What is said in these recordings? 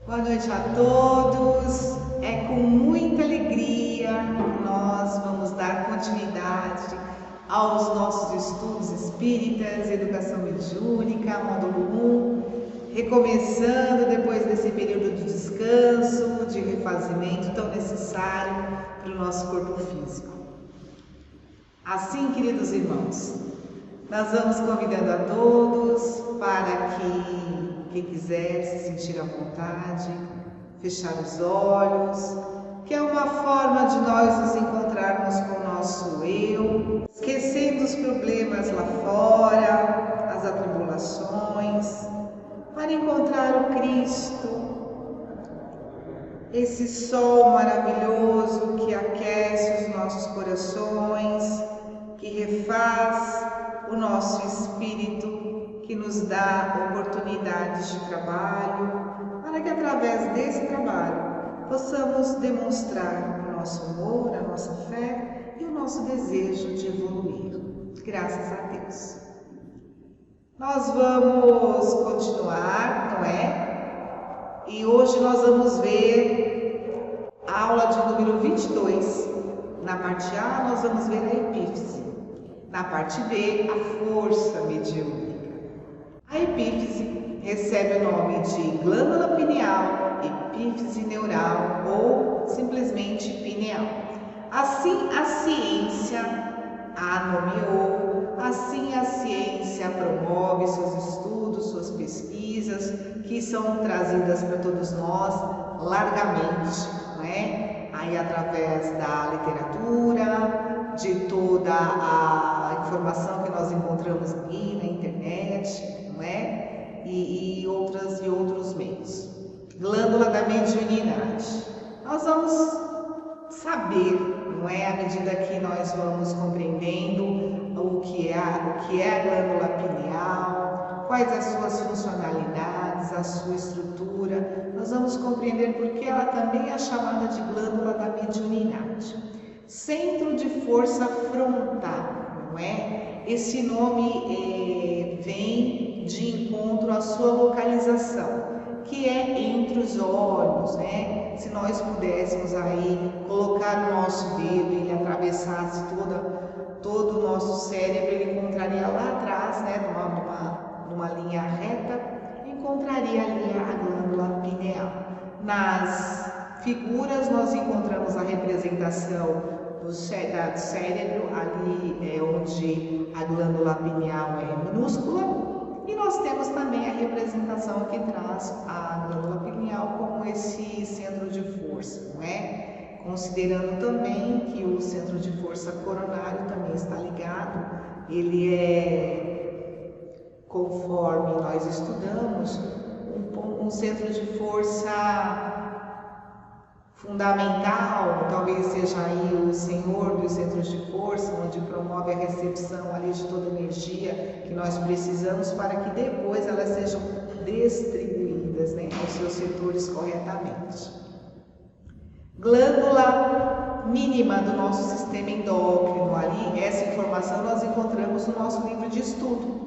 Boa noite a todos. É com muita alegria que nós vamos dar continuidade aos nossos estudos espíritas, educação mediúnica, módulo 1, recomeçando depois desse período de descanso, de refazimento tão necessário para o nosso corpo físico. Assim, queridos irmãos, nós vamos convidando a todos para que quem quiser se sentir à vontade, fechar os olhos, que é uma forma de nós nos encontrarmos com o nosso eu, esquecendo os problemas lá fora, as atribulações, para encontrar o Cristo, esse sol maravilhoso que aquece os nossos corações, que refaz o nosso espírito, que nos dá oportunidades de trabalho, para que através desse trabalho possamos demonstrar o nosso amor, a nossa fé e o nosso desejo de evoluir. Graças a Deus. Nós vamos continuar, não é? E hoje nós vamos ver a aula de número 22. Na parte A nós vamos ver a epífise. Na parte B, a força mediúnica. A epífise recebe o nome de glândula pineal, epífise neural ou simplesmente pineal. Assim a ciência a nomeou, assim a ciência promove seus estudos, suas pesquisas, que são trazidas para todos nós largamente, não é? Aí através da literatura, de toda a informação que nós encontramos aqui na internet, não é? E outros meios. Glândula da mediunidade. Nós vamos saber, não é? À medida que nós vamos compreendendo o que é a glândula pineal, quais as suas funcionalidades, a sua estrutura, nós vamos compreender porque ela também é chamada de glândula da mediunidade. Centro de força frontal, não é? Esse nome vem de encontro à sua localização, que é entre os olhos, né? Se nós pudéssemos aí colocar o nosso dedo e ele atravessasse todo o nosso cérebro, ele encontraria lá atrás, né? Numa linha reta, encontraria ali a glândula pineal. Nas figuras nós encontramos a representação do cérebro, ali é onde a glândula pineal é minúscula, e nós temos também a representação que traz a glândula pineal como esse centro de força, não é? Considerando também que o centro de força coronário também está ligado, ele é, conforme nós estudamos, um centro de força fundamental, talvez seja aí o senhor dos centros de força, onde promove a recepção ali de toda a energia que nós precisamos para que depois elas sejam distribuídas, né, aos seus setores corretamente. Glândula mínima do nosso sistema endócrino, ali, essa informação nós encontramos no nosso livro de estudo.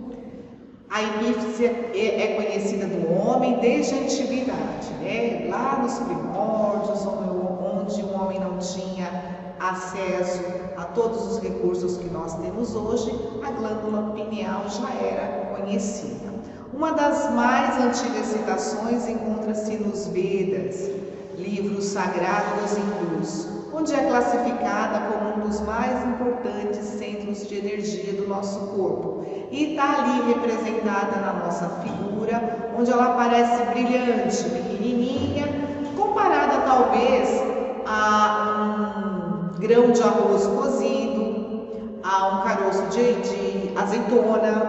A epífise é conhecida do homem desde a antiguidade, né? Lá nos primórdios, onde o homem não tinha acesso a todos os recursos que nós temos hoje, a glândula pineal já era conhecida. Uma das mais antigas citações encontra-se nos Vedas, livros sagrados hindus, onde é classificada como um dos mais importantes centros de energia do nosso corpo. E está ali representada na nossa figura, onde ela aparece brilhante, pequenininha, comparada talvez a um grão de arroz cozido, a um caroço de azeitona,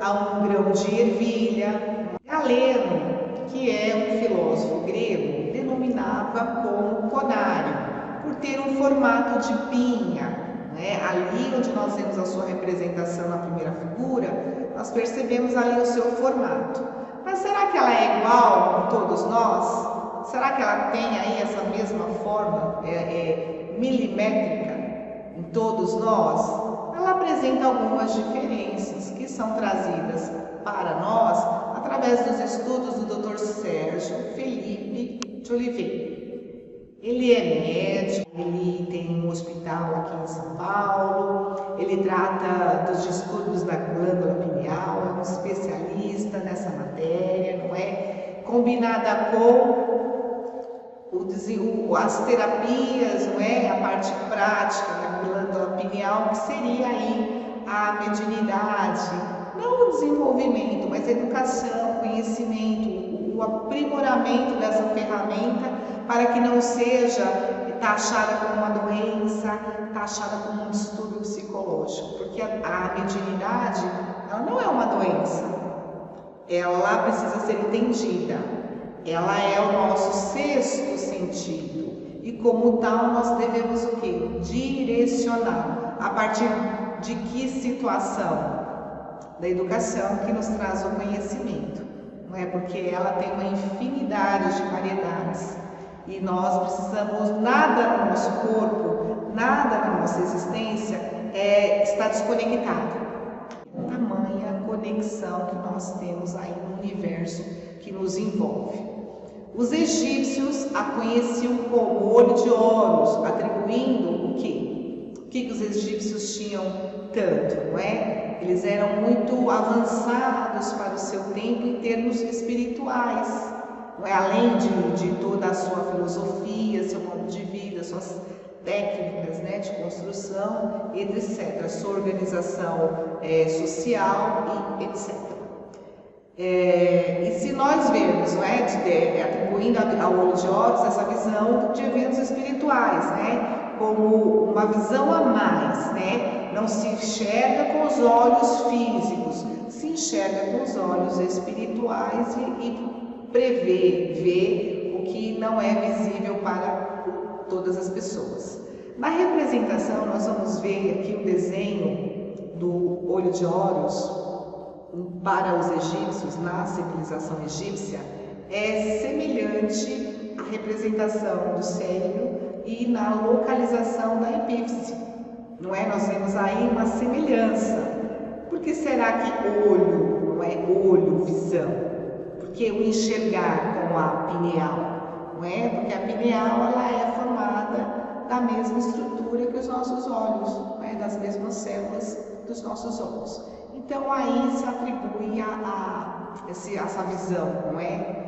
a um grão de ervilha. Galeno, que é um filósofo grego, denominava como conário, por ter um formato de pinha, né? Ali onde nós vemos a sua representação na primeira figura, nós percebemos ali o seu formato. Mas será que ela é igual com todos nós? Será que ela tem aí essa mesma forma milimétrica em todos nós? Ela apresenta algumas diferenças que são trazidas para nós através dos estudos do Dr. Sérgio Felipe de Oliveira. Ele é médico, ele tem um hospital aqui em São Paulo, ele trata dos distúrbios da glândula pineal, é um especialista nessa matéria, não é? Combinada com as terapias, não é? A parte prática da glândula pineal, que seria aí a mediunidade, não o desenvolvimento, mas a educação, conhecimento, o aprimoramento dessa ferramenta para que não seja taxada como uma doença, taxada como um distúrbio psicológico, porque a mediunidade, ela não é uma doença, ela precisa ser entendida, ela é o nosso sexto sentido e como tal nós devemos o quê? Direcionar a partir de que situação? Da educação que nos traz o conhecimento, não é? Porque ela tem uma infinidade de variedades e nós precisamos, nada no nosso corpo, nada na nossa existência está desconectado. Tamanha conexão que nós temos aí no universo que nos envolve. Os egípcios a conheciam como olho de Horus, atribuindo o quê? O que os egípcios tinham tanto, não é? Eles eram muito avançados para o seu tempo em termos espirituais, não é? Além de toda a sua filosofia, seu modo de vida, suas técnicas, né, de construção, etc., a sua organização social e etc. E se nós vermos, não é, atribuindo ao olho de Horus essa visão de eventos espirituais, né, como uma visão a mais, né, não se enxerga com os olhos físicos, se enxerga com os olhos espirituais e vê o que não é visível para todas as pessoas. Na representação, nós vamos ver aqui o desenho do olho de Horus. Para os egípcios, na civilização egípcia, é semelhante à representação do cérebro e na localização da epífise, não é? Nós vemos aí uma semelhança. Por que será que olho não é olho, visão? Porque o enxergar com a pineal, não é? Porque a pineal ela é formada da mesma estrutura que os nossos olhos, não é? Das mesmas células dos nossos olhos. Então aí se atribui essa visão, não é?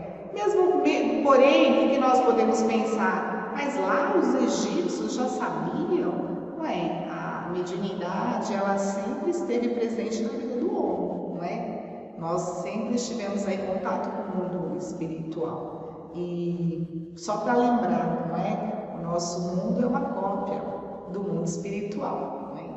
Porém, o que nós podemos pensar? Mas lá os egípcios já sabiam, não é? A mediunidade, ela sempre esteve presente na vida do homem, não é? Nós sempre estivemos aí em contato com o mundo espiritual. E só para lembrar, não é? O nosso mundo é uma cópia do mundo espiritual, não é?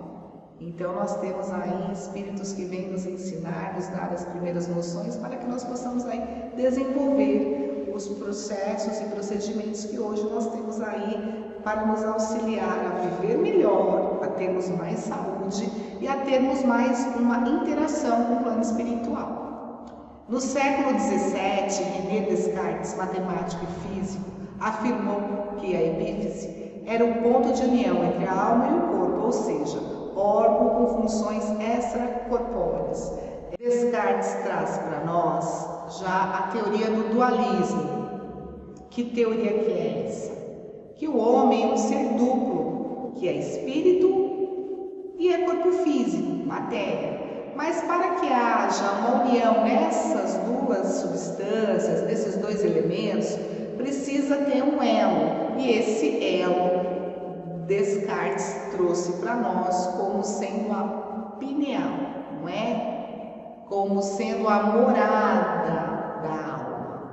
Então nós temos aí espíritos que vêm nos ensinar, nos dar as primeiras noções para que nós possamos aí desenvolver os processos e procedimentos que hoje nós temos aí para nos auxiliar a viver melhor, a termos mais saúde e a termos mais uma interação com o plano espiritual. No século XVII, René Descartes, matemático e físico, afirmou que a epífise era o ponto de união entre a alma e o corpo, ou seja, órgão com funções extracorpóreas. Descartes traz para nós já a teoria do dualismo. Que teoria que é essa? Que o homem é um ser duplo, que é espírito e é corpo físico, matéria. Mas para que haja uma união nessas duas substâncias, nesses dois elementos, precisa ter um elo. E esse elo Descartes trouxe para nós como sendo a pineal, não é? Como sendo a morada da alma.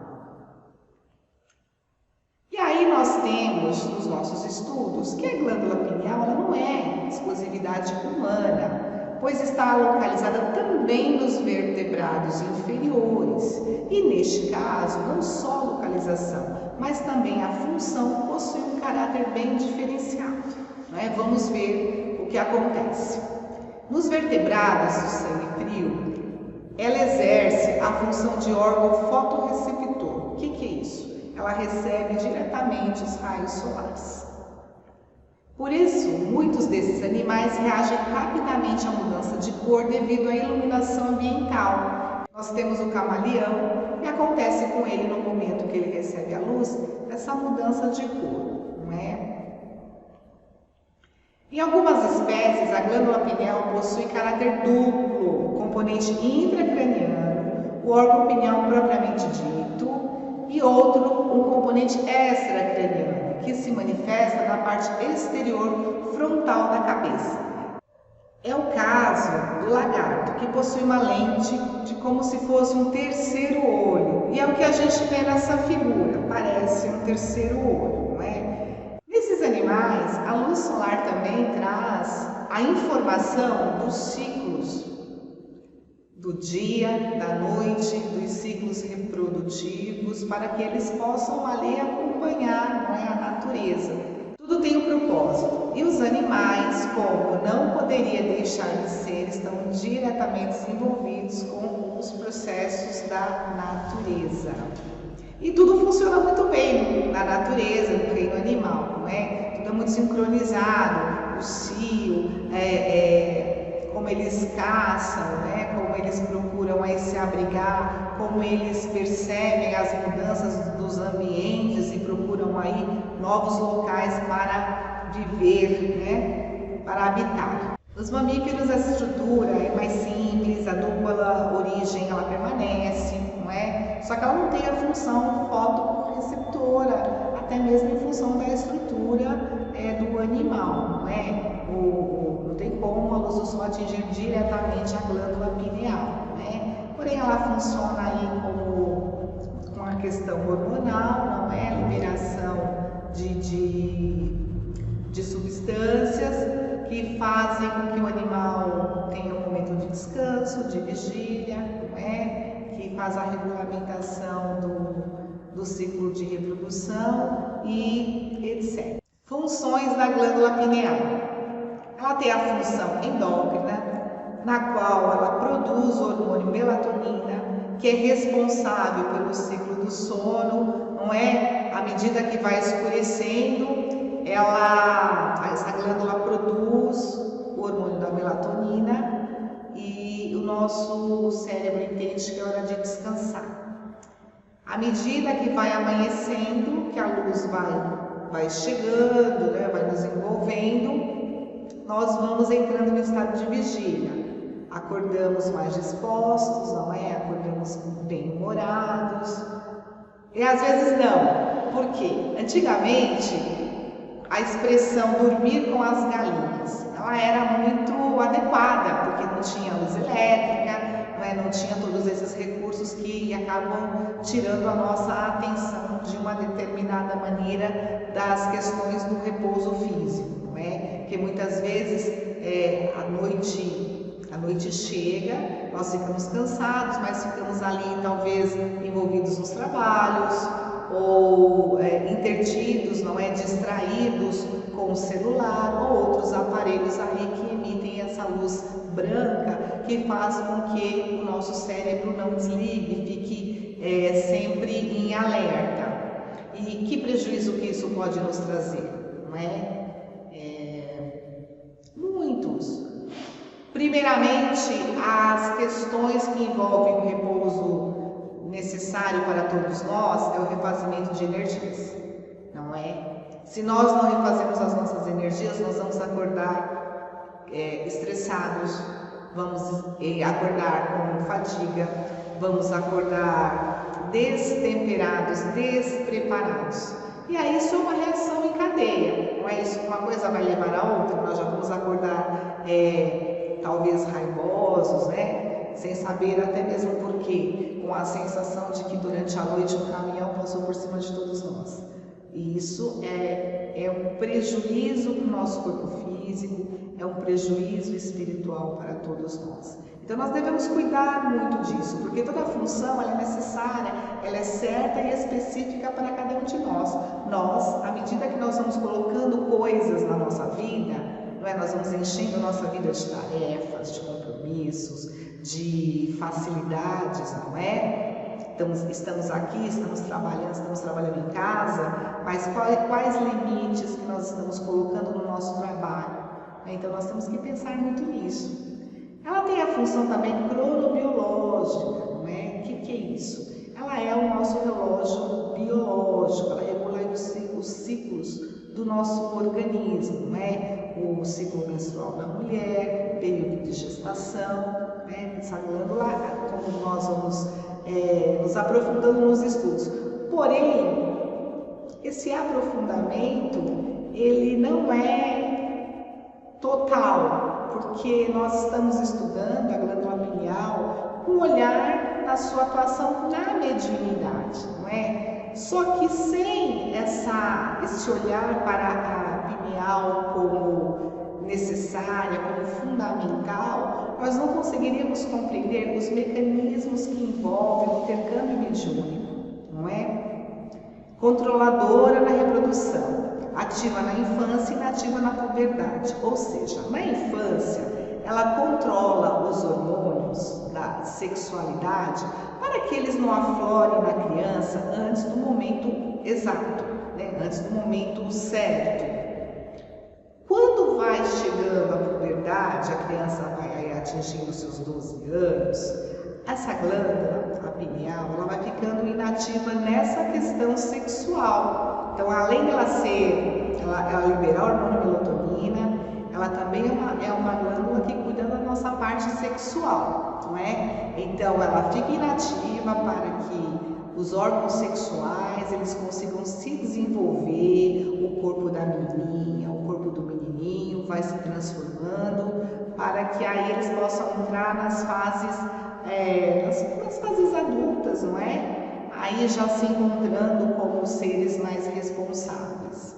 E aí nós temos nos nossos estudos que a glândula pineal ela não é exclusividade humana, pois está localizada também nos vertebrados inferiores. E neste caso, não só localização, mas também a função possui um caráter bem diferenciado. Não é? Vamos ver o que acontece. Nos vertebrados do sangue frio, ela exerce a função de órgão fotorreceptor. O que é isso? Ela recebe diretamente os raios solares. Por isso, muitos desses animais reagem rapidamente à mudança de cor devido à iluminação ambiental. Nós temos o camaleão, e acontece com ele no momento que ele recebe a luz, essa mudança de cor, não é? Em algumas espécies, a glândula pineal possui caráter duplo, componente intracraniano, o órgão pineal propriamente dito, e outro, um componente extracraniano, que se manifesta na parte exterior frontal da cabeça. É o caso do lagarto, que possui uma lente de como se fosse um terceiro olho, e é o que a gente vê nessa figura, parece um terceiro olho, não é? Nesses animais, a luz solar também traz a informação dos ciclos do dia, da noite, dos ciclos reprodutivos, para que eles possam ali acompanhar, não é, a natureza. Tudo tem um propósito. E os animais, como não poderia deixar de ser, estão diretamente envolvidos com os processos da natureza. E tudo funciona muito bem na natureza, no reino animal, não é? Tudo é muito sincronizado, o cio, como eles caçam, né? Como eles procuram aí se abrigar, como eles percebem as mudanças dos ambientes e procuram aí novos locais para viver, né? Para habitar. Nos mamíferos essa estrutura é mais simples, a dupla origem ela permanece, não é? Só que ela não tem a função fotorreceptora, até mesmo em função da estrutura do animal, não é? Não tem como a luz do sol atingir diretamente a glândula pineal, né? Porém ela funciona aí com a questão hormonal, não é? Liberação de substâncias que fazem com que o animal tenha um momento de descanso, de vigília, não é? Que faz a regulamentação do ciclo de reprodução e etc. Funções da glândula pineal. Ela tem a função endócrina, na qual ela produz o hormônio melatonina, que é responsável pelo ciclo do sono, não é? À medida que vai escurecendo, essa glândula produz o hormônio da melatonina e o nosso cérebro entende que é hora de descansar. À medida que vai amanhecendo, que a luz vai chegando, né, vai nos envolvendo, nós vamos entrando no estado de vigília. Acordamos mais dispostos, não é? Acordamos bem-humorados. E às vezes não. Por quê? Antigamente, a expressão dormir com as galinhas, ela era muito adequada, porque não tinha luz elétrica, não tinha todos esses recursos que acabam tirando a nossa atenção de uma determinada maneira das questões do repouso físico, não é? Porque muitas vezes a noite chega, nós ficamos cansados, mas ficamos ali talvez envolvidos nos trabalhos, ou intertidos, não é, distraídos com o celular ou outros aparelhos aí que emitem essa luz branca que faz com que o nosso cérebro não desligue, fique sempre em alerta. E que prejuízo que isso pode nos trazer, não é? Muitos. Primeiramente, as questões que envolvem o repouso necessário para todos nós é o refazimento de energias, não é? Se nós não refazemos as nossas energias, nós vamos acordar estressados, vamos acordar com fadiga, vamos acordar destemperados, despreparados. E aí isso é uma reação em cadeia, não é isso? Uma coisa vai levar a outra, nós já vamos acordar talvez raivosos, né? Sem saber até mesmo por quê, com a sensação de que durante a noite um caminhão passou por cima de todos nós. E isso é um prejuízo para o nosso corpo físico, é um prejuízo espiritual para todos nós. Então nós devemos cuidar muito disso, porque toda função ela é necessária, ela é certa e específica para cada um de nós. Nós, à medida que nós vamos colocando coisas na nossa vida, não é? Nós vamos enchendo a nossa vida de tarefas, de compromissos, de facilidades, não é? Então, estamos aqui, estamos trabalhando em casa, mas quais limites que nós estamos colocando no nosso trabalho? Então, nós temos que pensar muito nisso. Ela tem a função também cronobiológica, não é? O que é isso? ela é o nosso relógio biológico, ela regula os ciclos do nosso organismo, né? O ciclo menstrual da mulher, o período de gestação, né? Essa glândula, como nós vamos nos aprofundando nos estudos. Porém, esse aprofundamento, ele não é total, porque nós estamos estudando a glândula pineal com olhar na sua atuação na mediunidade, não é? Só que sem esse olhar para a pineal como necessária, como fundamental, nós não conseguiríamos compreender os mecanismos que envolvem o intercâmbio mediúnico, não é? Controladora na reprodução, ativa na infância e inativa na puberdade, ou seja, na infância ela controla os hormônios da sexualidade para que eles não aflorem na criança antes do momento exato, né? Antes do momento certo. Quando vai chegando a puberdade, a criança vai atingindo seus 12 anos, essa glândula, a pineal, ela vai ficando inativa nessa questão sexual. Então, além dela ela liberar o hormônio melatonina, ela também é uma glândula que cuida da nossa parte sexual, não é? Então, ela fica inativa para que os órgãos sexuais eles consigam se desenvolver, o corpo da menininha, o corpo do menininho vai se transformando para que aí eles possam entrar nas fases adultas, não é? Aí já se encontrando como seres mais responsáveis.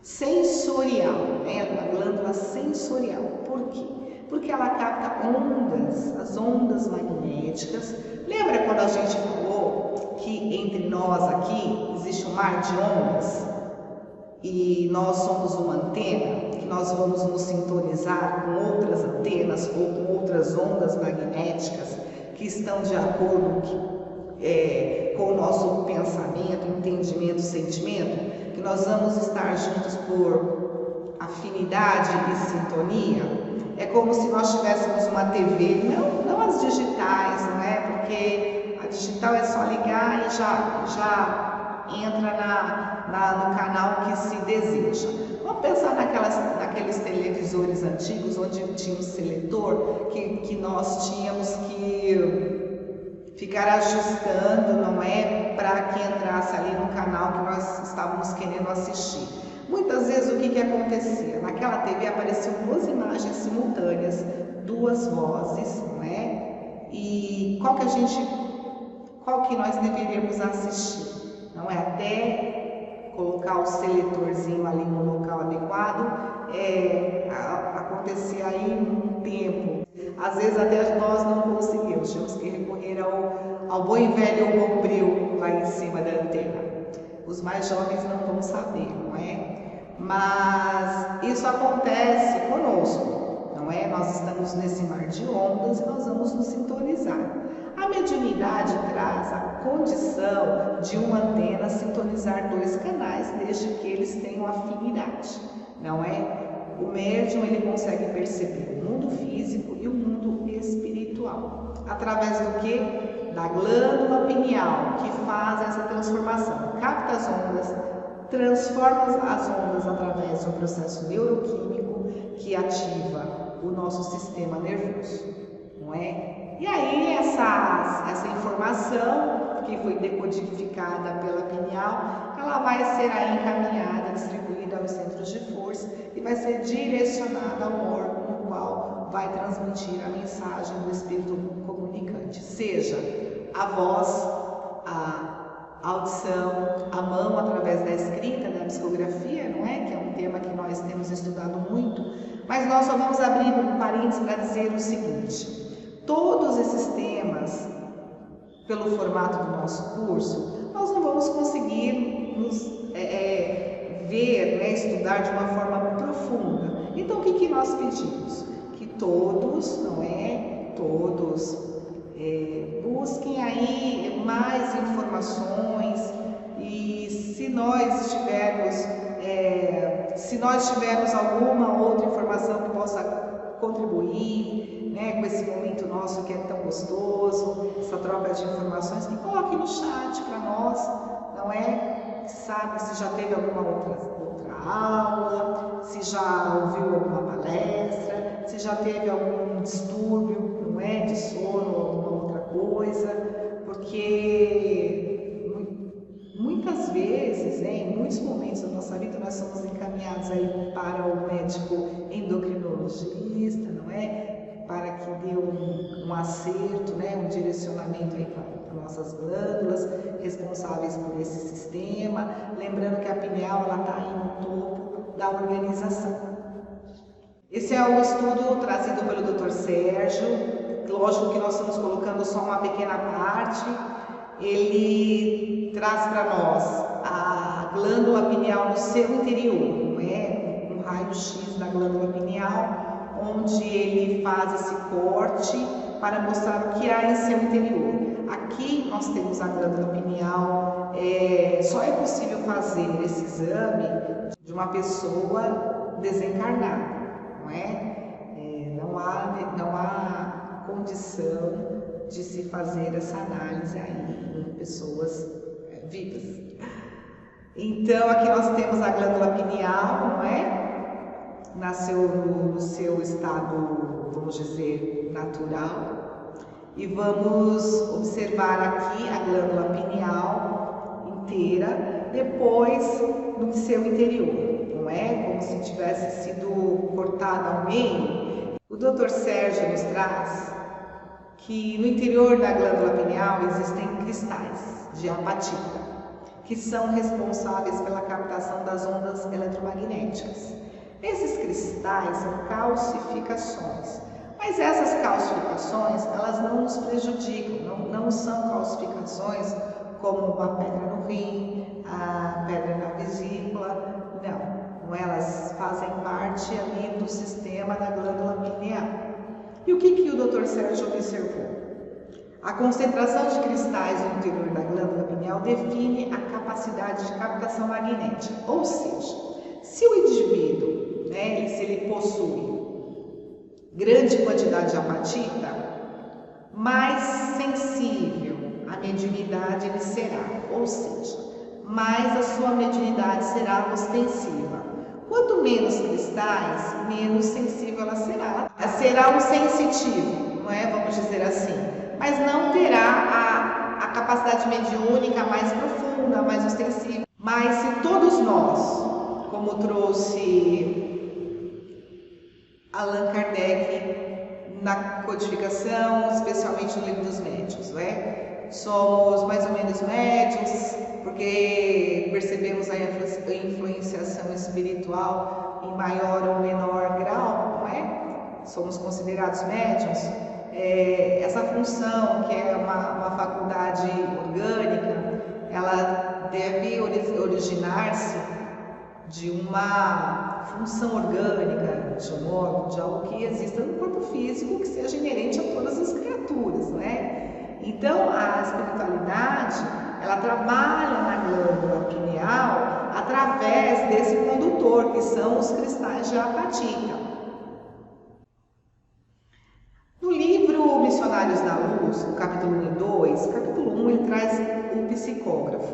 Sensorial, né? A glândula sensorial. Por quê? Porque ela capta ondas, as ondas magnéticas. Lembra quando a gente falou que entre nós aqui existe um mar de ondas? E nós somos uma antena, que nós vamos nos sintonizar com outras antenas ou com outras ondas magnéticas que estão de acordo com o nosso pensamento, entendimento, sentimento, que nós vamos estar juntos por afinidade e sintonia. É como se nós tivéssemos uma TV, não as digitais, não é? Porque a digital é só ligar e já entra no canal que se deseja. Vamos pensar naqueles televisores antigos onde tinha um seletor que nós tínhamos que ficar ajustando, não é? Para que entrasse ali no canal que nós estávamos querendo assistir. Muitas vezes o que acontecia? Naquela TV apareciam duas imagens simultâneas, duas vozes, não é? E qual que nós deveríamos assistir? Não é? Até colocar o seletorzinho ali no local adequado, acontecia aí um tempo. Às vezes até nós não conseguimos, tínhamos que recorrer ao bom e velho bombril lá em cima da antena. Os mais jovens não vão saber, não é? Mas isso acontece conosco, não é? Nós estamos nesse mar de ondas e nós vamos nos sintonizar. A mediunidade traz a condição de uma antena sintonizar dois canais, desde que eles tenham afinidade, não é? O médium ele consegue perceber o mundo físico e o mundo espiritual. Através do que? Da glândula pineal, que faz essa transformação. Capta as ondas, transforma as ondas através de um processo neuroquímico que ativa o nosso sistema nervoso, não é? E aí essa informação que foi decodificada pela pineal, ela vai ser aí encaminhada, distribuída aos centros de força e vai ser direcionada ao órgão no qual vai transmitir a mensagem do espírito comunicante, seja a voz, a audição, a mão através da escrita, da psicografia, não é? Que é um tema que nós temos estudado muito, mas nós só vamos abrir um parênteses para dizer o seguinte: todos esses temas, pelo formato do nosso curso, nós não vamos conseguir ver, né, estudar de uma forma profunda. Então, o que nós pedimos? Que todos, não é? Todos busquem aí mais informações e se nós tivermos alguma outra informação que possa contribuir, né, com esse momento nosso que é tão gostoso, essa troca de informações, que coloque no chat para nós, não é? Sabe se já teve alguma outra aula, se já ouviu alguma palestra, se já teve algum distúrbio, não é, de sono ou alguma outra coisa, porque muitas vezes, né, em muitos momentos da nossa vida, nós somos encaminhados aí para o médico endocrinologista, não é? Para que dê um acerto, né, um direcionamento aí para nossas glândulas responsáveis por esse sistema. Lembrando que a pineal está aí no topo da organização. Esse é o estudo trazido pelo Dr. Sérgio. Lógico que nós estamos colocando só uma pequena parte. Ele traz para nós a glândula pineal no seu interior, não é? Um raio-x da glândula pineal, onde ele faz esse corte para mostrar o que há em seu interior. Aqui nós temos a glândula pineal, só é possível fazer esse exame de uma pessoa desencarnada, não é? Não há condição de se fazer essa análise aí em pessoas vivas. Então aqui nós temos a glândula pineal, não é? Nasceu no seu estado, vamos dizer, natural. E vamos observar aqui a glândula pineal inteira, depois no seu interior, não é? Como se tivesse sido cortada ao meio. O Dr. Sérgio nos traz que no interior da glândula pineal existem cristais de apatita, que são responsáveis pela captação das ondas eletromagnéticas. Esses cristais são calcificações, mas essas calcificações, elas não nos prejudicam, não são calcificações como uma pedra no rim, a pedra na vesícula, não, elas fazem parte ali do sistema da glândula pineal. E o que o Dr. Sérgio observou? A concentração de cristais no interior da glândula pineal define a capacidade de captação magnética, ou seja, se o indivíduo, né, se ele possui grande quantidade de apatita, mais sensível à mediunidade ele será, ou seja, mais a sua mediunidade será ostensiva. Quanto menos cristais, menos sensível ela será. Será um sensitivo, não é? Vamos dizer assim. Mas não terá a capacidade mediúnica mais profunda, mais ostensiva. Mas se todos nós, como trouxe Allan Kardec na codificação, especialmente no Livro dos Médiuns, não é? Somos mais ou menos médiuns, porque percebemos a influenciação espiritual em maior ou menor grau, não é? Somos considerados médiuns. Essa função, que é uma faculdade orgânica, ela deve originar-se de uma função orgânica, de algo que exista no corpo físico, que seja inerente a todas as criaturas, né? Então, a espiritualidade, ela trabalha na glândula pineal através desse condutor, que são os cristais de apatita. No livro Missionários da Luz, no capítulo 1 e 2, capítulo 1 ele traz o psicógrafo,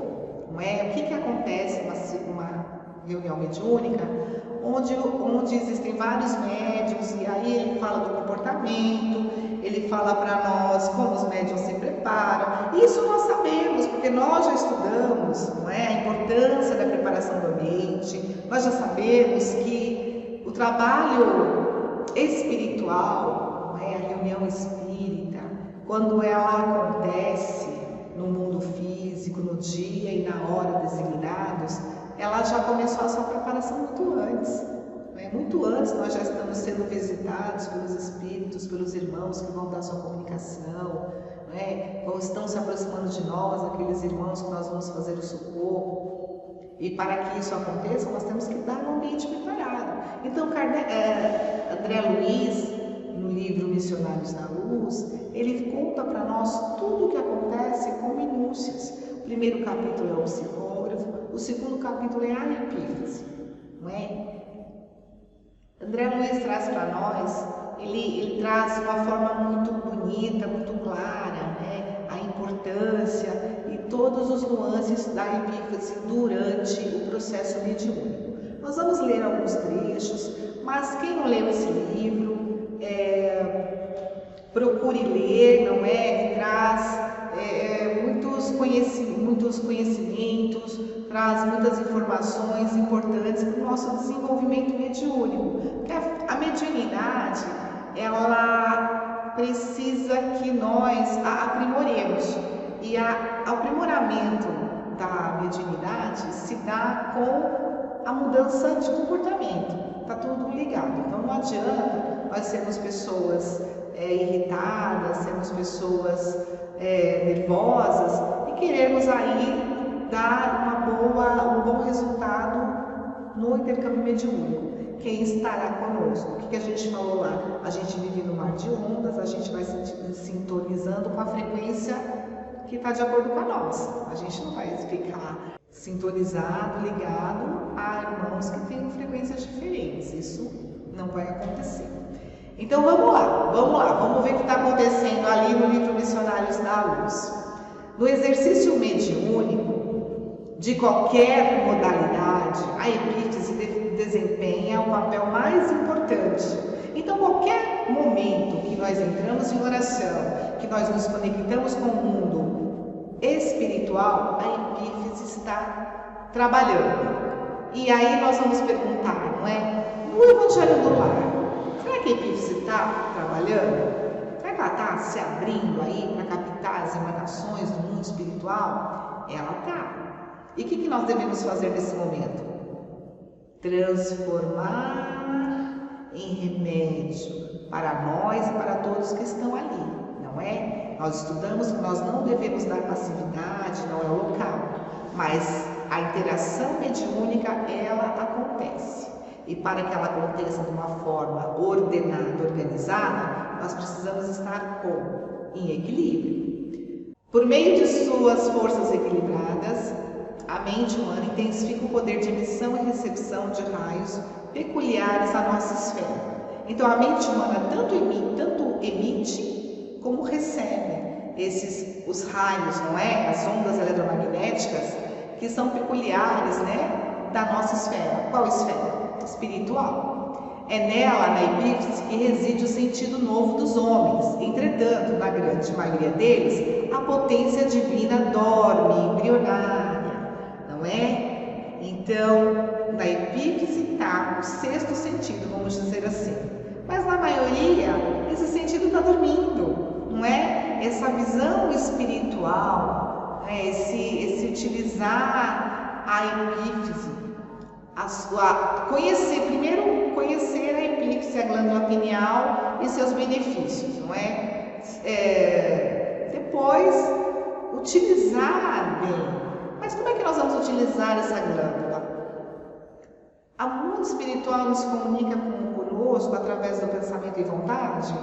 não é? O que acontece numa reunião mediúnica, onde existem vários médiuns, e aí ele fala do comportamento, ele fala para nós como os médiuns se preparam. Isso nós sabemos, porque nós já estudamos, não é? A importância da preparação do ambiente, nós já sabemos que o trabalho espiritual, não é? A reunião espírita, quando ela acontece no mundo físico, no dia e na hora designados, ela já começou a sua preparação muito antes. Muito antes nós já estamos sendo visitados pelos espíritos, pelos irmãos que vão dar sua comunicação, estão se aproximando de nós, aqueles irmãos que nós vamos fazer o socorro. E para que isso aconteça, nós temos que dar um ambiente preparado. Então, André Luiz, no livro Missionários da Luz, ele conta para nós tudo o que acontece com minúcias. O primeiro capítulo é o psicógrafo, o segundo capítulo é a epífise, não é? André Luiz traz para nós ele traz de uma forma muito bonita, muito clara, né, a importância e todos os nuances da epífise durante o processo mediúnico. Nós vamos ler alguns trechos, mas quem não leu esse livro, procure ler, não é? Ele traz muitos conhecimentos, traz muitas informações importantes para o nosso desenvolvimento mediúnico. Porque a mediunidade, ela precisa que nós a aprimoremos. E o aprimoramento da mediunidade se dá com a mudança de comportamento. Está tudo ligado. Então não adianta nós sermos pessoas irritadas, sermos pessoas nervosas e queremos aí dar um bom resultado no intercâmbio mediúnico. Quem estará conosco? O que a gente falou lá? A gente vive no mar de ondas, a gente vai se sintonizando com a frequência que está de acordo com a nossa. A gente não vai ficar sintonizado, ligado a irmãos que têm frequências diferentes. Isso não vai acontecer. Então vamos lá, vamos ver o que está acontecendo ali no livro Missionários da Luz. No exercício mediúnico de qualquer modalidade, a epífise desempenha o papel mais importante. Então qualquer momento que nós entramos em oração, que nós nos conectamos com o mundo espiritual, a epífise está trabalhando. E aí nós vamos perguntar, não é? No Evangelho do Lar, será que a epífise está trabalhando? Será que ela está se abrindo aí para captar as emanações do mundo espiritual? Ela está. E o que nós devemos fazer nesse momento? Transformar em remédio para nós e para todos que estão ali, não é? Nós estudamos que nós não devemos dar passividade, não é o local, mas a interação mediúnica, ela acontece. E para que ela aconteça de uma forma ordenada, organizada, nós precisamos estar em equilíbrio. Por meio de suas forças equilibradas, a mente humana intensifica o poder de emissão e recepção de raios peculiares à nossa esfera. Então a mente humana tanto emite como recebe os raios, não é? As ondas eletromagnéticas que são peculiares, né, da nossa esfera. Qual esfera? Espiritual. É nela, na epífise, que reside o sentido novo dos homens. Entretanto, na grande maioria deles, a potência divina dorme, embrionária, não é? Então, na epífise está o sexto sentido, vamos dizer assim. Mas na maioria, esse sentido está dormindo, não é? Essa visão espiritual, né? esse utilizar a epífise, primeiro conhecer a epífise, a glândula pineal e seus benefícios, não é? Depois, utilizar bem. Mas como é que nós vamos utilizar essa glândula? O mundo espiritual nos comunica conosco através do pensamento e vontade?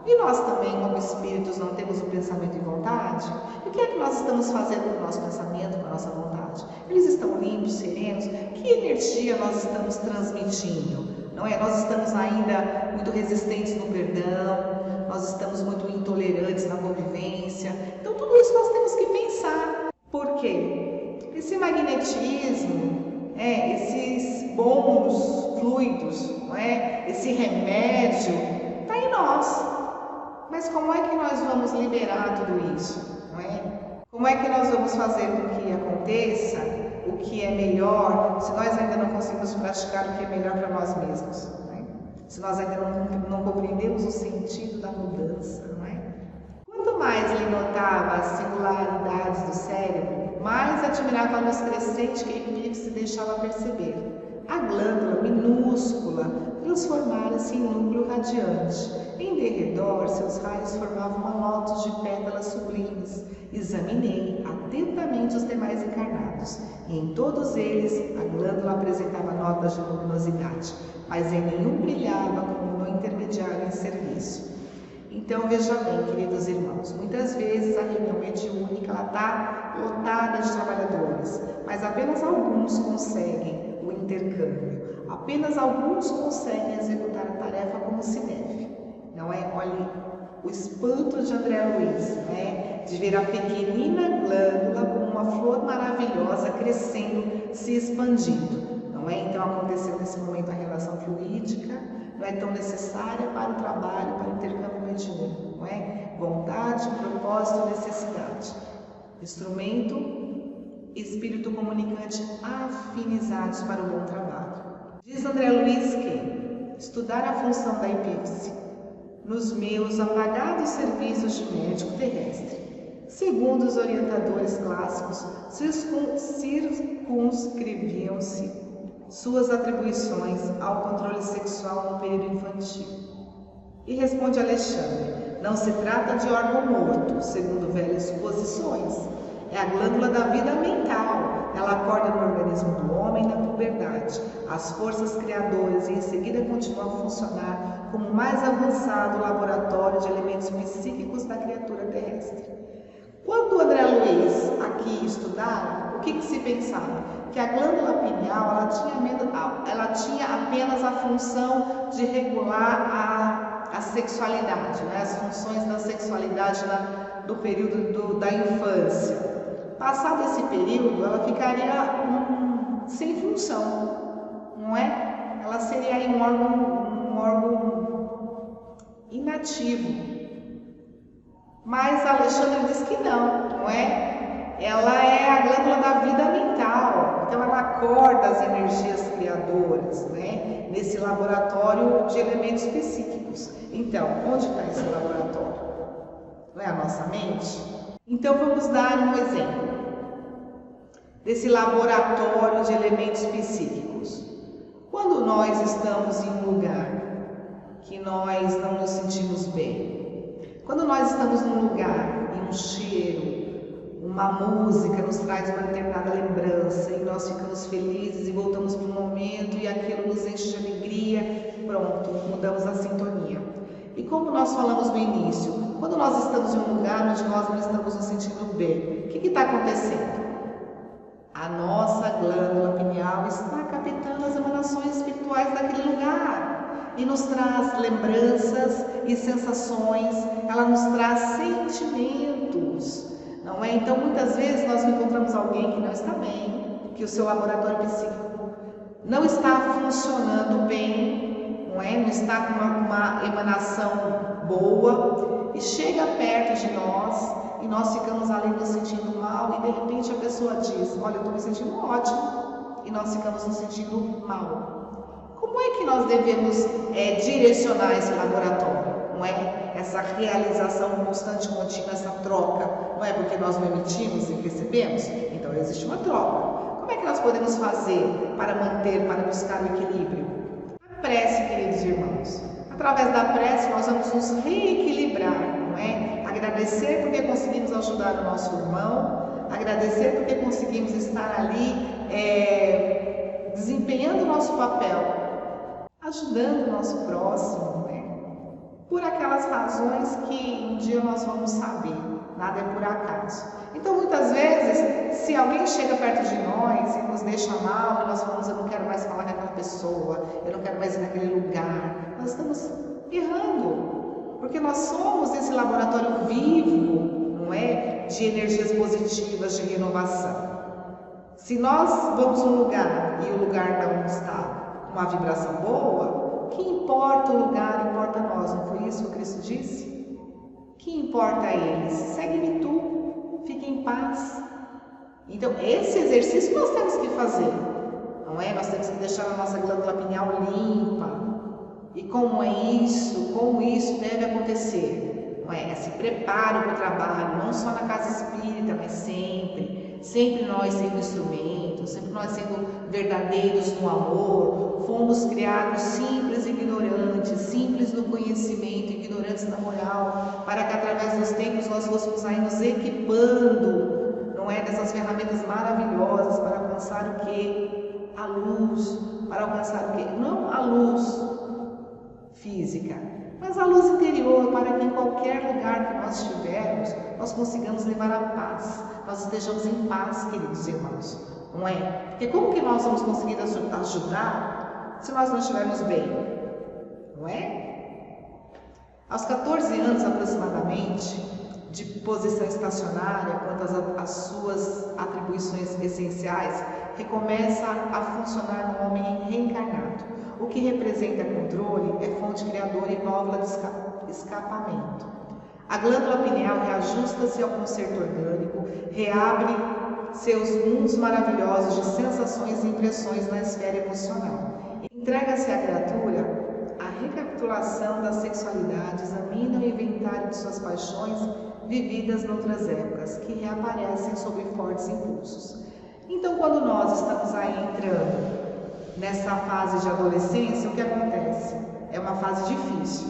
E nós também, como espíritos, não temos o pensamento e vontade? E o que é que nós estamos fazendo com o nosso pensamento, com a nossa vontade? Eles estão limpos, serenos? Que energia nós estamos transmitindo? Não é? Nós estamos ainda muito resistentes no perdão, nós estamos muito intolerantes na convivência. Então tudo isso nós temos que pensar. Por quê? Esse magnetismo, esses bons fluidos, não é? Esse remédio está em nós. Mas como é que nós vamos liberar tudo isso, não é? Como é que nós vamos fazer com que aconteça o que é melhor, se nós ainda não conseguimos praticar o que é melhor para nós mesmos, não é? Se nós ainda não compreendemos o sentido da mudança, não é? Quanto mais ele notava as singularidades do cérebro, mais admirava a luz crescente que a epífise deixava perceber. A glândula minúscula transformara-se em núcleo radiante. Em derredor, seus raios formavam malotos de pétalas sublimes. Examinei atentamente os demais encarnados, e em todos eles a glândula apresentava notas de luminosidade, mas em nenhum brilhava como no intermediário em serviço. Então veja bem, queridos irmãos, muitas vezes a reunião mediúnica está lotada de trabalhadores, mas apenas alguns conseguem o intercâmbio, apenas alguns conseguem executar a tarefa como se deve. não é? Olhe o espanto de André Luiz, né? De ver a pequenina glândula como uma flor maravilhosa crescendo, se expandindo, não é? Então aconteceu nesse momento a relação fluídica, não é tão necessária para o trabalho, para o intercâmbio mediúnico, não é? Vontade, propósito, necessidade. Instrumento, espírito comunicante afinizados para o bom trabalho. Diz André Luiz que estudar a função da epífise nos meus apagados serviços de médico terrestre, segundo os orientadores clássicos, circunscreviam-se suas atribuições ao controle sexual no período infantil. E responde Alexandre: não se trata de órgão morto, segundo velhas suposições. É a glândula da vida mental. Ela acorda no organismo do homem na puberdade. As forças criadoras e em seguida continuam a funcionar como o mais avançado laboratório de elementos psíquicos da criatura terrestre. Quando André Luiz aqui estudava, o que se pensava? Que a glândula pineal ela tinha apenas a função de regular a sexualidade, né? As funções da sexualidade do período da infância. Passado esse período, ela ficaria sem função, não é? Ela seria aí um órgão inativo. Mas Alexandre diz que não é? Ela é a glândula da vida mental, então ela acorda as energias criadoras, né? Nesse laboratório de elementos psíquicos. Então, onde está esse laboratório? Não é a nossa mente? Então vamos dar um exemplo desse laboratório de elementos psíquicos. Quando nós estamos em um lugar que nós não nos sentimos bem, quando nós estamos num lugar e um cheiro, uma música nos traz uma determinada lembrança e nós ficamos felizes e voltamos para o momento e aquilo nos enche de alegria, pronto, mudamos a sintonia. E como nós falamos no início, quando nós estamos em um lugar onde nós não estamos nos sentindo bem, o que está acontecendo? A nossa glândula pineal está captando as emanações espirituais daquele lugar e nos traz lembranças e sensações, ela nos traz sentimentos, não é? Então muitas vezes nós encontramos alguém que não está bem, que o seu laboratório psíquico não está funcionando bem, não é? Não está com uma emanação boa e chega perto de nós e nós ficamos ali nos sentindo mal e de repente a pessoa diz: olha, eu estou me sentindo ótimo, e nós ficamos nos sentindo mal. Como é que nós devemos direcionar esse laboratório? Não é? Essa realização constante, contínua, essa troca, não é? Porque nós não emitimos e recebemos, então existe uma troca. Como é que nós podemos fazer para manter, para buscar o equilíbrio? A prece, queridos irmãos. Através da prece nós vamos nos reequilibrar, não é? Agradecer porque conseguimos ajudar o nosso irmão, agradecer porque conseguimos estar ali desempenhando o nosso papel, ajudando o nosso próximo, né? Por aquelas razões que um dia nós vamos saber, nada é por acaso. Então muitas vezes, se alguém chega perto de nós e nos deixa mal, e nós falamos: eu não quero mais falar com aquela pessoa, eu não quero mais ir naquele lugar, nós estamos errando, porque nós somos esse laboratório vivo, não é? De energias positivas, de renovação. Se nós vamos a um lugar e o lugar não está com uma vibração boa, que importa o lugar, importa nós, não foi isso que Cristo disse? Que importa a eles? Segue-me tu, fique em paz. Então esse exercício nós temos que fazer, não é? Nós temos que deixar a nossa glândula pineal limpa. E como isso deve acontecer? Não é? Esse preparo para o trabalho, não só na casa espírita, mas sempre nós sendo instrumentos, sempre nós sendo verdadeiros no amor. Fomos criados simples e ignorantes, simples no conhecimento, ignorantes na moral, para que através dos tempos nós fôssemos aí nos equipando, não é? Dessas ferramentas maravilhosas para alcançar o quê? A luz, para alcançar o quê? Não a luz física, mas a luz interior, para que em qualquer lugar que nós estivermos, nós consigamos levar a paz, nós estejamos em paz, queridos irmãos, não é? Porque como que nós vamos conseguir ajudar se nós não estivermos bem, não é? Aos 14 anos aproximadamente, de posição estacionária quanto às suas atribuições essenciais, recomeça a funcionar no homem reencarnado. O que representa controle é fonte criadora e válvula de escapamento. A glândula pineal reajusta-se ao concerto orgânico, reabre seus mundos maravilhosos de sensações e impressões na esfera emocional. Entrega-se à criatura a recapitulação da sexualidade, examina o inventário de suas paixões vividas noutras épocas, que reaparecem sob fortes impulsos. Então, quando nós estamos aí entrando nessa fase de adolescência, o que acontece? É uma fase difícil,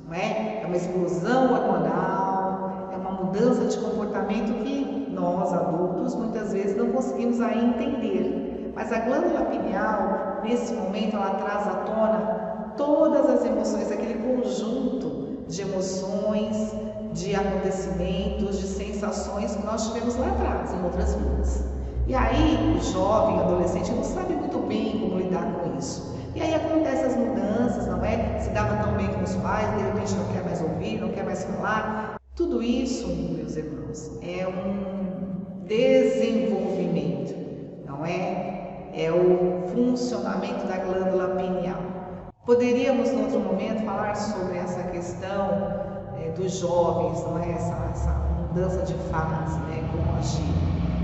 não é? É uma explosão hormonal, é uma mudança de comportamento que nós, adultos, muitas vezes não conseguimos aí entender. Mas a glândula pineal, nesse momento, ela traz à tona todas as emoções, aquele conjunto de emoções, de acontecimentos, de sensações que nós tivemos lá atrás, em outras vidas. E aí, o jovem, o adolescente, não sabe muito bem como lidar com isso. E aí acontecem as mudanças, não é? Se dava tão bem com os pais, de repente não quer mais ouvir, não quer mais falar. Tudo isso, meus irmãos, é um desenvolvimento, não é? É o funcionamento da glândula pineal. Poderíamos, em outro momento, falar sobre essa questão dos jovens, não é? Essa mudança de fase, né? Como agir.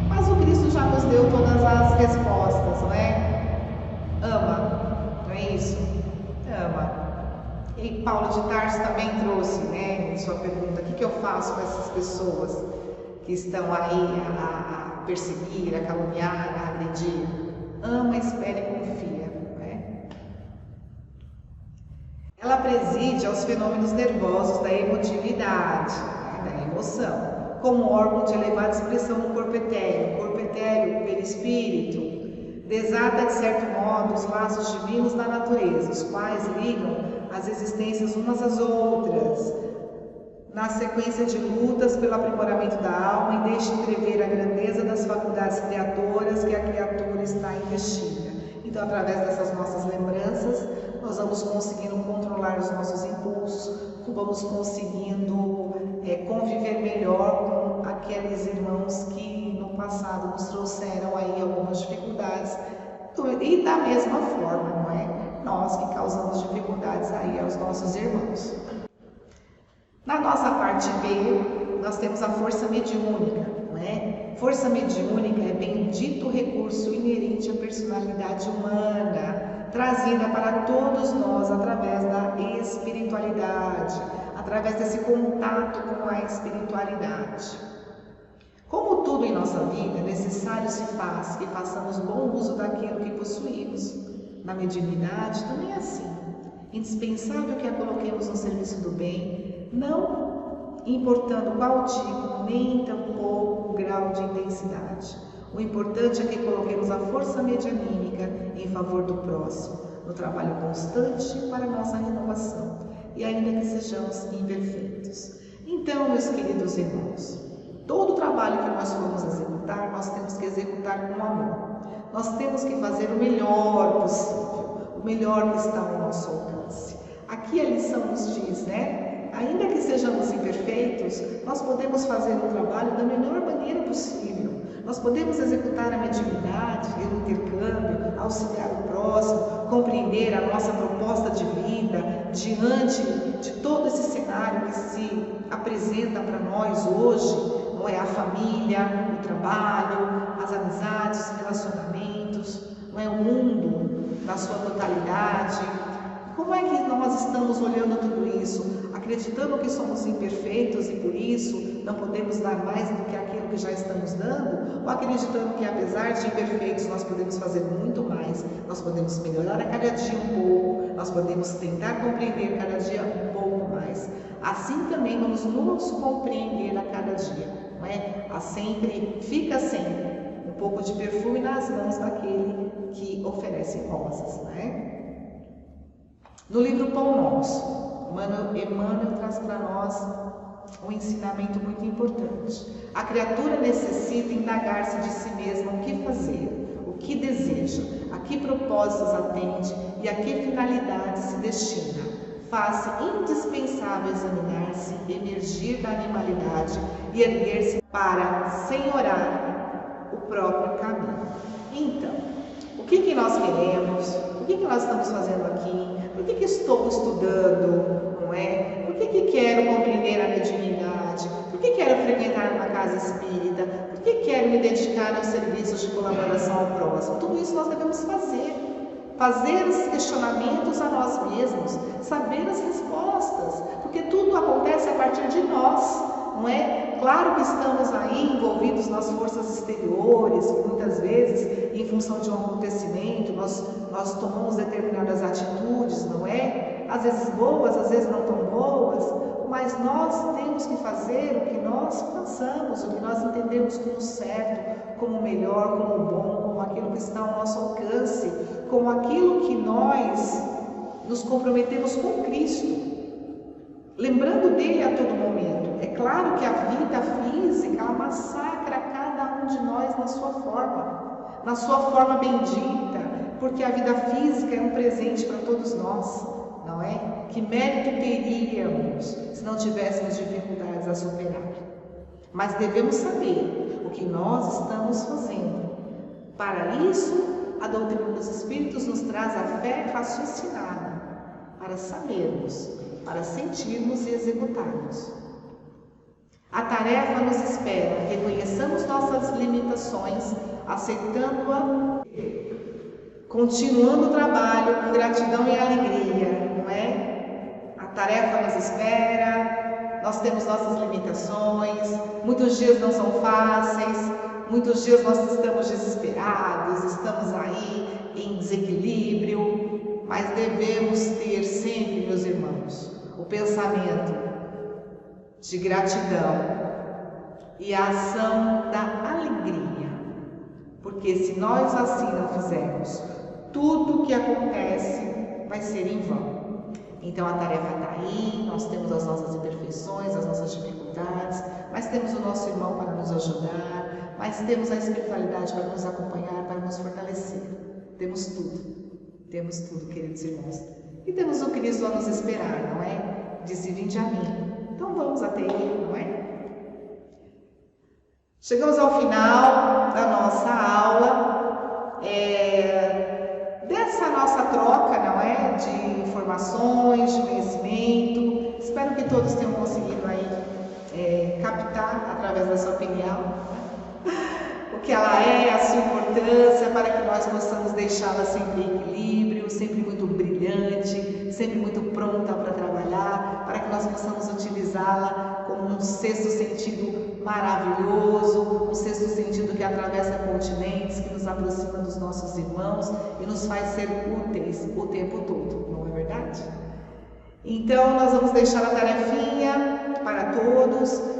Mas o Cristo já nos deu todas as respostas, não é? Ama, não é isso? Ama. E Paulo de Tarso também trouxe, né, em sua pergunta, o que eu faço com essas pessoas que estão aí a perseguir, a caluniar, a agredir? Ama, espera e confia. Ela preside aos fenômenos nervosos da emotividade, da emoção, como órgão de elevada expressão no corpo etéreo, perispírito, desata de certo modo os laços divinos da natureza, os quais ligam as existências umas às outras, na sequência de lutas pelo aprimoramento da alma e deixa entrever a grandeza das faculdades criadoras que a criatura está investida. Então, através dessas nossas lembranças, nós vamos conseguindo controlar os nossos impulsos, vamos conseguindo conviver melhor com aqueles irmãos que no passado nos trouxeram aí algumas dificuldades. E da mesma forma, não é? Nós que causamos dificuldades aí aos nossos irmãos. Na nossa parte B, nós temos a força mediúnica, não é? Força mediúnica é bendito recurso inerente à personalidade humana, trazida para todos nós através da espiritualidade, através desse contato com a espiritualidade. Como tudo em nossa vida, é necessário se faz que façamos bom uso daquilo que possuímos. Na mediunidade também é assim. Indispensável que a coloquemos no serviço do bem, não importando qual tipo, nem tampouco o grau de intensidade. O importante é que coloquemos a força medianímica em favor do próximo, no trabalho constante para a nossa renovação, e ainda que sejamos imperfeitos. Então, meus queridos irmãos, todo o trabalho que nós formos executar, nós temos que executar com amor. Nós temos que fazer o melhor possível, o melhor que está ao nosso alcance. Aqui a lição nos diz, né? Ainda que sejamos imperfeitos, nós podemos fazer o trabalho da melhor maneira possível. Nós podemos executar a mediunidade, o intercâmbio, auxiliar o próximo, compreender a nossa proposta de vida diante de todo esse cenário que se apresenta para nós hoje, não é? A família, o trabalho, as amizades, os relacionamentos, não é? O mundo na sua totalidade. Como é que nós estamos olhando tudo isso? Acreditando que somos imperfeitos e por isso não podemos dar mais do que aquilo que já estamos dando? Ou acreditando que apesar de imperfeitos nós podemos fazer muito mais, nós podemos melhorar a cada dia um pouco, nós podemos tentar compreender cada dia um pouco mais. Assim também vamos nos compreender a cada dia, não é? Fica sempre um pouco de perfume nas mãos daquele que oferece rosas, não é? No livro Pão Nosso, Emmanuel traz para nós um ensinamento muito importante. A criatura necessita indagar-se de si mesma o que fazer, o que deseja, a que propósitos atende e a que finalidade se destina. faz-se indispensável examinar-se, emergir da animalidade e erguer-se para senhorar o próprio caminho. Então, o que nós queremos? O que nós estamos fazendo aqui? Por que estou estudando? Não é? Por que quero compreender a mediunidade? Por que quero frequentar uma casa espírita? Por que quero me dedicar aos serviços de colaboração ao próximo? Tudo isso nós devemos fazer. Fazer os questionamentos a nós mesmos, saber as respostas, porque tudo acontece a partir de nós, não é? Claro que estamos aí envolvidos nas forças exteriores, que muitas vezes, em função de um acontecimento, nós tomamos determinadas atitudes, não é? Às vezes boas, às vezes não tão boas, mas nós temos que fazer o que nós pensamos, o que nós entendemos como certo, como melhor, como bom, como aquilo que está ao nosso alcance, como aquilo que nós nos comprometemos com Cristo, lembrando dele a todo momento. É claro que a vida física ela massacra cada um de nós na sua forma bendita, porque a vida física é um presente para todos nós, não é? Que mérito teríamos se não tivéssemos dificuldades a superar? Mas devemos saber o que nós estamos fazendo. Para isso, a doutrina dos Espíritos nos traz a fé raciocinada, para sabermos, para sentirmos e executarmos. A tarefa nos espera, reconheçamos nossas limitações, aceitando-a, continuando o trabalho com gratidão e alegria, não é? A tarefa nos espera, nós temos nossas limitações, muitos dias não são fáceis, muitos dias nós estamos desesperados, estamos aí em desequilíbrio, mas devemos ter sempre, meus irmãos, o pensamento de gratidão e a ação da alegria, porque se nós assim não fizermos, tudo que acontece vai ser em vão. Então a tarefa está aí, nós temos as nossas imperfeições, as nossas dificuldades, mas temos o nosso irmão para nos ajudar, mas temos a espiritualidade para nos acompanhar, para nos fortalecer. Temos tudo, queridos irmãos. E temos o Cristo a nos esperar, não é? Disse: vinde a mim. Então vamos até Ele, não é? Chegamos ao final da nossa aula, dessa nossa troca, não é? De informações, de conhecimento. Espero que todos tenham conseguido aí captar, através da sua opinião, o que ela é, a sua importância, para que nós possamos deixá-la sempre em equilíbrio, sempre muito brilhante, sempre muito pronta para trabalhar, para que nós possamos utilizá-la como um sexto sentido maravilhoso, um sexto sentido que atravessa continentes, que nos aproxima dos nossos irmãos e nos faz ser úteis o tempo todo, não é verdade? Então nós vamos deixar a tarefinha para todos.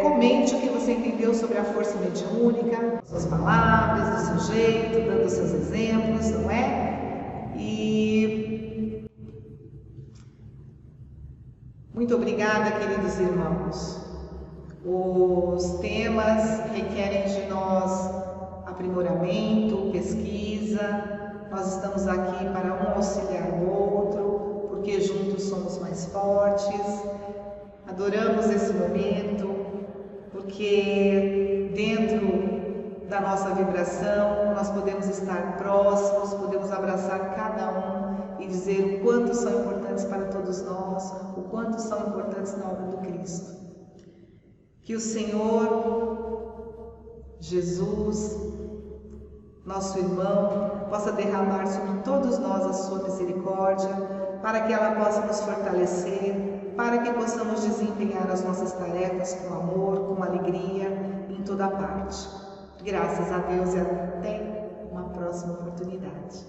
Comente o que você entendeu sobre a força mediúnica, suas palavras, do seu jeito, dando seus exemplos, não é? E muito obrigada, queridos irmãos. Os temas requerem de nós aprimoramento, pesquisa. Nós estamos aqui para um auxiliar o outro, porque juntos somos mais fortes. Adoramos esse momento, porque dentro da nossa vibração nós podemos estar próximos, podemos abraçar cada um e dizer o quanto são importantes para todos nós, o quanto são importantes na obra do Cristo. Que o Senhor Jesus, nosso irmão, possa derramar sobre todos nós a sua misericórdia, para que ela possa nos fortalecer, para que possamos desempenhar as nossas tarefas com amor, com alegria, em toda parte. Graças a Deus e até uma próxima oportunidade.